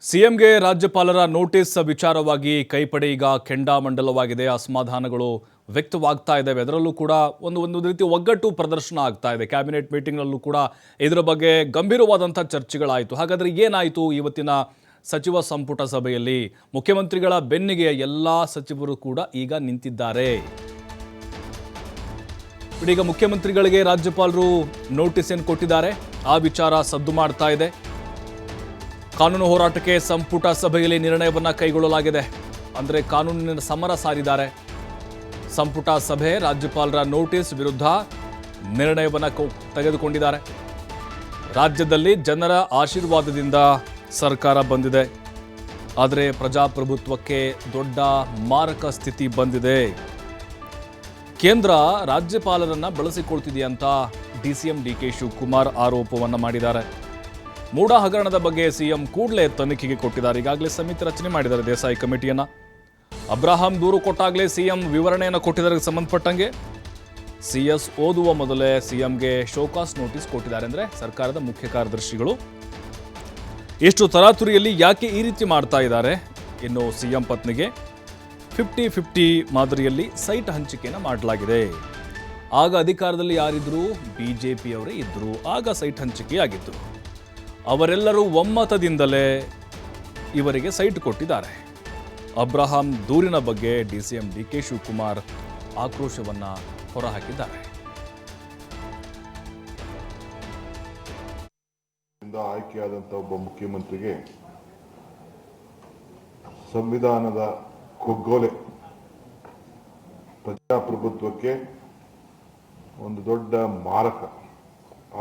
ಸಿಎಂಗೆ ರಾಜ್ಯಪಾಲರ ನೋಟಿಸ್ ವಿಚಾರವಾಗಿ ಕೈಪಡೆ ಈಗ ಕೆಂಡಾಮಂಡಲವಾಗಿದೆ. ಅಸಮಾಧಾನಗಳು ವ್ಯಕ್ತವಾಗ್ತಾ ಇದ್ದಾವೆ. ಅದರಲ್ಲೂ ಕೂಡ ಒಂದು ರೀತಿ ಒಗ್ಗಟ್ಟು ಪ್ರದರ್ಶನ ಆಗ್ತಾ ಇದೆ. ಕ್ಯಾಬಿನೆಟ್ ಮೀಟಿಂಗ್ನಲ್ಲೂ ಕೂಡ ಇದರ ಬಗ್ಗೆ ಗಂಭೀರವಾದಂಥ ಚರ್ಚೆಗಳಾಯಿತು. ಹಾಗಾದರೆ ಏನಾಯಿತು ಇವತ್ತಿನ ಸಚಿವ ಸಂಪುಟ ಸಭೆಯಲ್ಲಿ? ಮುಖ್ಯಮಂತ್ರಿಗಳ ಬೆನ್ನಿಗೆ ಎಲ್ಲ ಸಚಿವರು ಕೂಡ ಈಗ ನಿಂತಿದ್ದಾರೆ. ಈಗ ಮುಖ್ಯಮಂತ್ರಿಗಳಿಗೆ ರಾಜ್ಯಪಾಲರು ನೋಟಿಸ್ ಏನು ಕೊಟ್ಟಿದ್ದಾರೆ, ಆ ವಿಚಾರ ಸದ್ದು ಮಾಡ್ತಾ ಇದೆ. ಕಾನೂನು ಹೋರಾಟಕ್ಕೆ ಸಂಪುಟ ಸಭೆಯಲ್ಲಿ ನಿರ್ಣಯವನ್ನು ಕೈಗೊಳ್ಳಲಾಗಿದೆ. ಅಂದರೆ ಕಾನೂನಿನ ಸಮರ ಸಾರಿದ್ದಾರೆ. ಸಂಪುಟ ಸಭೆ ರಾಜ್ಯಪಾಲರ ನೋಟಿಸ್ ವಿರುದ್ಧ ನಿರ್ಣಯವನ್ನು ತೆಗೆದುಕೊಂಡಿದ್ದಾರೆ. ರಾಜ್ಯದಲ್ಲಿ ಜನರ ಆಶೀರ್ವಾದದಿಂದ ಸರ್ಕಾರ ಬಂದಿದೆ. ಆದರೆ ಪ್ರಜಾಪ್ರಭುತ್ವಕ್ಕೆ ದೊಡ್ಡ ಮಾರಕ ಸ್ಥಿತಿ ಬಂದಿದೆ. ಕೇಂದ್ರ ರಾಜ್ಯಪಾಲರನ್ನು ಬಳಸಿಕೊಳ್ತಿದೆಯಂತ ಡಿಸಿಎಂ ಡಿಕೆ ಶಿವಕುಮಾರ್ ಆರೋಪವನ್ನು ಮಾಡಿದ್ದಾರೆ. ಮೂಡ ಹಗರಣದ ಬಗ್ಗೆ ಸಿಎಂ ಕೂಡಲೇ ತನಿಖೆಗೆ ಕೊಟ್ಟಿದ್ದಾರೆ. ಈಗಾಗಲೇ ಸಮಿತಿ ರಚನೆ ಮಾಡಿದ್ದಾರೆ, ದೇಸಾಯಿ ಕಮಿಟಿಯನ್ನು. ಅಬ್ರಾಹಂ ದೂರು ಕೊಟ್ಟಾಗಲೇ ಸಿಎಂ ವಿವರಣೆಯನ್ನು ಕೊಟ್ಟಿದ್ದಾರೆ. ಸಂಬಂಧಪಟ್ಟಂಗೆ ಸಿಎಸ್ ಓದುವ ಮೊದಲೇ ಸಿಎಂಗೆ ಶೋಕಾಸ್ ನೋಟಿಸ್ ಕೊಟ್ಟಿದ್ದಾರೆ. ಅಂದರೆ ಸರ್ಕಾರದ ಮುಖ್ಯ ಕಾರ್ಯದರ್ಶಿಗಳು ಎಷ್ಟು ತರಾತುರಿಯಲ್ಲಿ ಯಾಕೆ ಈ ರೀತಿ ಮಾಡ್ತಾ ಇದ್ದಾರೆ? ಇನ್ನು ಸಿಎಂ ಪತ್ನಿಗೆ 50-50 ಮಾದರಿಯಲ್ಲಿ ಸೈಟ್ ಹಂಚಿಕೆಯನ್ನು ಮಾಡಲಾಗಿದೆ. ಆಗ ಅಧಿಕಾರದಲ್ಲಿ ಯಾರಿದ್ರು? ಬಿಜೆಪಿಯವರೇ ಇದ್ದರು. ಆಗ ಸೈಟ್ ಹಂಚಿಕೆಯಾಗಿತ್ತು. ಅವರೆಲ್ಲರೂ ಒಮ್ಮತದಿಂದಲೇ ಇವರಿಗೆ ಸೈಟ್ ಕೊಟ್ಟಿದ್ದಾರೆ. ಅಬ್ರಹಾಂ ದೂರಿನ ಬಗ್ಗೆ ಡಿಸಿಎಂ ಡಿಕೆ ಶಿವಕುಮಾರ್ ಆಕ್ರೋಶವನ್ನು ಹೊರಹಾಕಿದ್ದಾರೆ. ಆಯ್ಕೆಯಾದಂಥ ಒಬ್ಬ ಮುಖ್ಯಮಂತ್ರಿಗೆ ಸಂವಿಧಾನದ ಕೊಗ್ಗೋಲೆ, ಪ್ರಜಾಪ್ರಭುತ್ವಕ್ಕೆ ಒಂದು ದೊಡ್ಡ ಮಾರಕ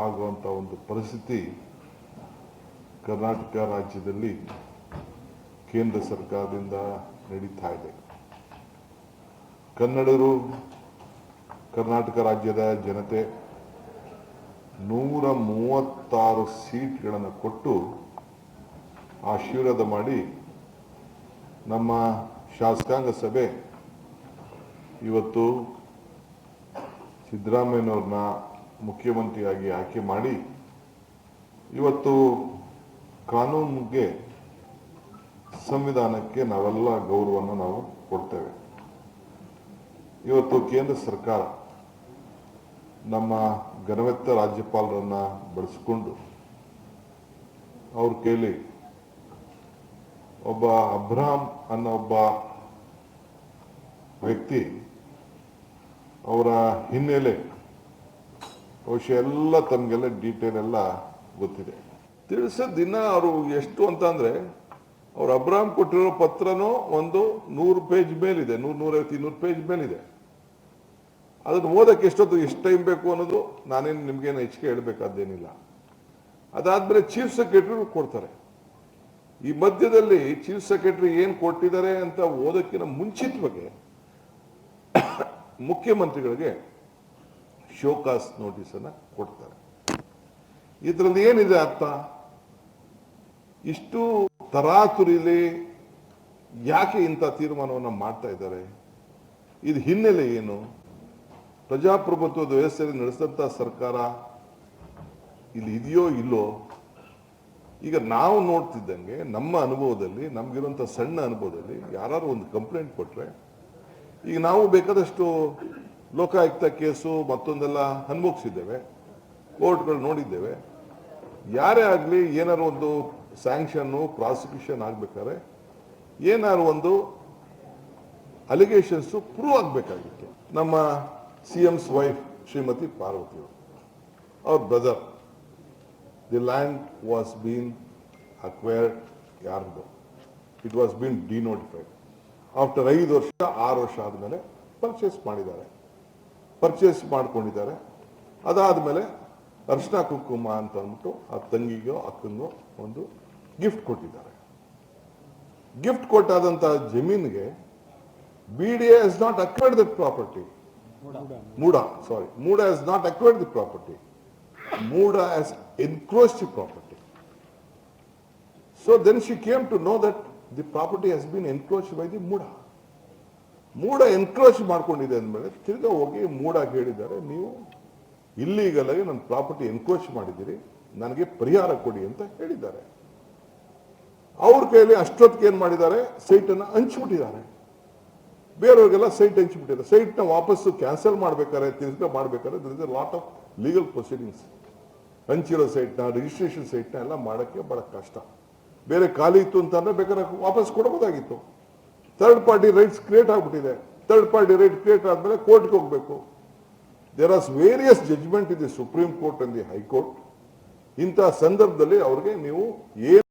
ಆಗುವಂಥ ಒಂದು ಪರಿಸ್ಥಿತಿ ಕರ್ನಾಟಕ ರಾಜ್ಯದಲ್ಲಿ ಕೇಂದ್ರ ಸರ್ಕಾರದಿಂದ ನಡೀತಾ ಇದೆ. ಕನ್ನಡರು, ಕರ್ನಾಟಕ ರಾಜ್ಯದ ಜನತೆ 136 ಸೀಟ್ಗಳನ್ನು ಕೊಟ್ಟು ಆಶೀರ್ವಾದ ಮಾಡಿ ನಮ್ಮ ಶಾಸಕಾಂಗ ಸಭೆ ಇವತ್ತು ಸಿದ್ದರಾಮಯ್ಯನವ್ರನ್ನ ಮುಖ್ಯಮಂತ್ರಿಯಾಗಿ ಆಯ್ಕೆ ಮಾಡಿ ಇವತ್ತು ಕಾನೂನಿಗೆ, ಸಂವಿಧಾನಕ್ಕೆ ನಾವೆಲ್ಲ ಗೌರವವನ್ನು ನಾವು ಕೊಡ್ತೇವೆ. ಇವತ್ತು ಕೇಂದ್ರ ಸರ್ಕಾರ ನಮ್ಮ ಘನವೆತ್ತ ರಾಜ್ಯಪಾಲರನ್ನ ಬಳಸಿಕೊಂಡು ಅವ್ರ ಕೈಲಿ ಒಬ್ಬ ಅಬ್ರಾಹಂ ಅನ್ನೋ ಒಬ್ಬ ವ್ಯಕ್ತಿ, ಅವರ ಹಿನ್ನೆಲೆ ಬಹುಶಃ ಎಲ್ಲ ತಮಗೆಲ್ಲ ಡೀಟೇಲ್ ಎಲ್ಲ ಗೊತ್ತಿದೆ. ತಿಳಿಸೋ ದಿನ ಅವರು ಎಷ್ಟು ಅಂತ ಅಂದ್ರೆ, ಅವ್ರು ಅಬ್ರಾಹಂ ಕೊಟ್ಟಿರೋ ಪತ್ರನೂ ಒಂದು 100 ಪೇಜ್ ಮೇಲಿದೆ, 150-200 ಪೇಜ್ ಮೇಲಿದೆ. ಅದನ್ನು ಓದಕ್ಕೆ ಎಷ್ಟು ಟೈಮ್ ಬೇಕು ಅನ್ನೋದು ನಾನೇನು ನಿಮ್ಗೇನು ಹೆಚ್ಚಿಗೆ ಹೇಳಬೇಕಾದ್ದೇನಿಲ್ಲ. ಅದಾದ್ಮೇಲೆ ಚೀಫ್ ಸೆಕ್ರೆಟರಿ ಕೊಡ್ತಾರೆ. ಈ ಮಧ್ಯದಲ್ಲಿ ಚೀಫ್ ಸೆಕ್ರೆಟರಿ ಏನು ಕೊಟ್ಟಿದ್ದಾರೆ ಅಂತ ಓದಕ್ಕಿಂತ ಮುಂಚಿತವಾಗಿ ಮುಖ್ಯಮಂತ್ರಿಗಳಿಗೆ ಶೋಕಾಸ್ ನೋಟಿಸ್ ಅನ್ನ ಕೊಡ್ತಾರೆ. ಇದರಲ್ಲಿ ಏನಿದೆ ಅರ್ಥ? ಇಷ್ಟು ತರಾತುರಿಲಿ ಯಾಕೆ ಇಂಥ ತೀರ್ಮಾನವನ್ನು ಮಾಡ್ತಾ ಇದ್ದಾರೆ? ಇದು ಹಿನ್ನೆಲೆ ಏನು? ಪ್ರಜಾಪ್ರಭುತ್ವದ ವ್ಯವಸ್ಥೆಯಲ್ಲಿ ನಡೆಸಿದಂಥ ಸರ್ಕಾರ ಇಲ್ಲಿ ಇದೆಯೋ ಇಲ್ಲೋ? ಈಗ ನಾವು ನೋಡ್ತಿದ್ದಂಗೆ ನಮ್ಮ ಅನುಭವದಲ್ಲಿ, ನಮ್ಗಿರುವಂಥ ಸಣ್ಣ ಅನುಭವದಲ್ಲಿ ಯಾರು ಒಂದು ಕಂಪ್ಲೇಂಟ್ ಕೊಟ್ರೆ, ಈಗ ನಾವು ಬೇಕಾದಷ್ಟು ಲೋಕಾಯುಕ್ತ ಕೇಸು ಮತ್ತೊಂದೆಲ್ಲ ಅನುಭವಿಸಿದ್ದೇವೆ, ಕೋರ್ಟ್ಗಳು ನೋಡಿದ್ದೇವೆ. ಯಾರೇ ಆಗಲಿ ಏನಾರು ಒಂದು ಸ್ಯಾಂಕ್ಷನ್ನು ಪ್ರಾಸಿಕ್ಯೂಷನ್ ಆಗ್ಬೇಕಾದ್ರೆ ಏನಾರು ಒಂದು ಅಲಿಗೇಷನ್ಸು ಪ್ರೂವ್ ಆಗಬೇಕಾಗಿತ್ತು. ನಮ್ಮ ಸಿಎಂಸ್ ವೈಫ್ ಶ್ರೀಮತಿ ಪಾರ್ವತಿ ಅವ್ರ brother, the land was been acquired, ಯಾರ್ದು it was been denotified. After 5 ವರ್ಷ 6 ವರ್ಷ ಆದಮೇಲೆ ಪರ್ಚೇಸ್ ಮಾಡಿದ್ದಾರೆ, ಪರ್ಚೇಸ್ ಮಾಡ್ಕೊಂಡಿದ್ದಾರೆ. ಅದಾದಮೇಲೆ ಅರ್ಶನ ಕುಂಕುಮ ಅಂತ ಅಂದ್ಬಿಟ್ಟು ಆ ತಂಗಿಗೋ ಅಕ್ಕಂಗೋ ಒಂದು ಗಿಫ್ಟ್ ಕೊಟ್ಟಿದ್ದಾರೆ. ಗಿಫ್ಟ್ ಕೊಟ್ಟಾದಂಥ ಜಮೀನಿಗೆ BDA has not acquired the property. Muda has not acquired the property. Muda has encroached the property. So then she came to know that the property has been encroached by the Muda. Muda encroach ಮಾಡ್ಕೊಂಡಿದೆ ಅಂದಮೇಲೆ ತಿರ್ಗಾ ಹೋಗಿ ಮೂಡಾಗಿ ಹೇಳಿದ್ದಾರೆ, ನೀವು illegal ಆಗಿ ನನ್ನ property encroach ಮಾಡಿದ್ದೀರಿ, ನನಗೆ ಪರಿಹಾರ ಕೊಡಿ ಅಂತ ಹೇಳಿದ್ದಾರೆ. ಅವ್ರ ಕೈಯಲ್ಲಿ ಅಷ್ಟೊತ್ತಿಗೆ ಏನ್ ಮಾಡಿದ್ದಾರೆ, ಸೈಟನ್ನು ಹಂಚ್ಬಿಟ್ಟಿದ್ದಾರೆ. ಬೇರೆಯವ್ರಿಗೆಲ್ಲ ಸೈಟ್ ಹಂಚ್ಬಿಟ್ಟಿದ್ದಾರೆ. ಸೈಟ್ನ ವಾಪಸ್ಸು ಕ್ಯಾನ್ಸಲ್ ಮಾಡ್ಬೇಕಾದ್ರೆ, ತಿರ್ಗಾ ಮಾಡ್ಬೇಕಾದ್ರೆ there is a lot of legal proceedings. ಹಂಚಿರೋ ಸೈಟ್ನ, ರಿಜಿಸ್ಟ್ರೇಷನ್ ಸೈಟ್ನ ಎಲ್ಲ ಮಾಡೋಕ್ಕೆ ಬಹಳ ಕಷ್ಟ. ಬೇರೆ ಖಾಲಿ ಇತ್ತು ಅಂತಂದ್ರೆ ಬೇಕಾದ್ರೆ ವಾಪಸ್ ಕೊಡಬಹುದಾಗಿತ್ತು. ಥರ್ಡ್ ಪಾರ್ಟಿ ರೈಟ್ಸ್ ಕ್ರಿಯೇಟ್ ಆಗ್ಬಿಟ್ಟಿದೆ. ಥರ್ಡ್ ಪಾರ್ಟಿ ರೈಟ್ ಕ್ರಿಯೇಟ್ ಆದ್ಮೇಲೆ ಕೋರ್ಟ್ಗೆ ಹೋಗ್ಬೇಕು. There are various judgement in the supreme court and the high court. ಇಂತಹ ಸಂದರ್ಭದಲ್ಲಿ ಅವ್ರಿಗೆ ನೀವು ಏನು